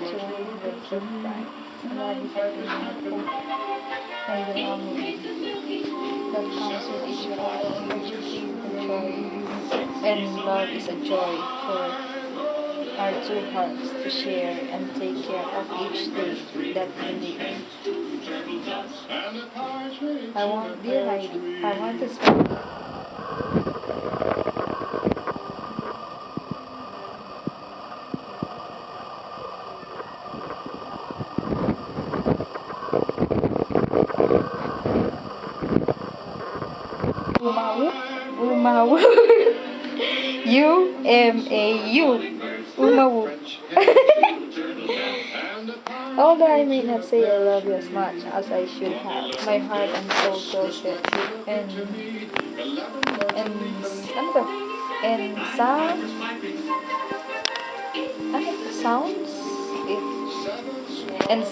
to the cute bright, ready for feeling at home and belonging that comes with each heart. That you feel the joy, and love is a joy for our two hearts to share and take care of each day that we live. I want, dear Heidi, I want to spend Umau, Umau, U-M-A-U, Umau. Although I may not say I love you as much as I should have, my heart and soul tells it. And ano ba? And sounds it and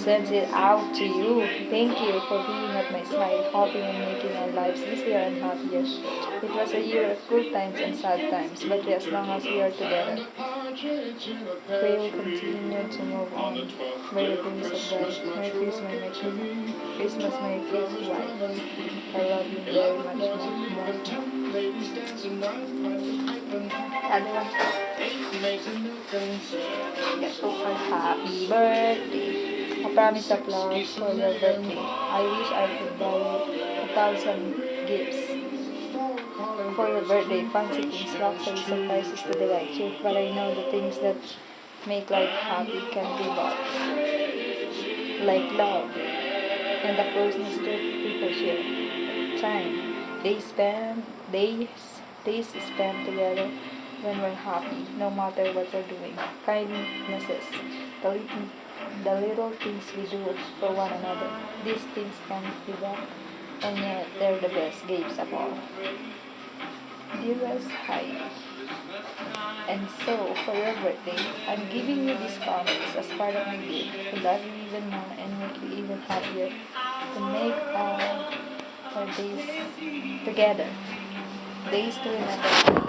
sends it out to you. Thank you for being at my side, helping and making our lives easier and happier. It was a year of good times and sad times, but as long as we are together, we will continue to move on by the grace of God. Merry Christmas, my cute wife. I love you very much more. Other one. Get to her happy birthday. A promise of love for your birthday. I wish I could buy you 1,000 gifts for your birthday. Fancy things, luxury surprises to delight you. But I know the things that make life happy can be bought. Like love and the closeness that people share. Time. Days spent together when we're happy, no matter what we're doing. Kindnesses. The little, the little things we do for one another. These things can't be bought, and yet they're the best gifts of all. Dearest Heidi, and so, for your birthday, I'm giving you this promise as part of my gift to love you even more and make you even happier, to make all our days together, days to remember.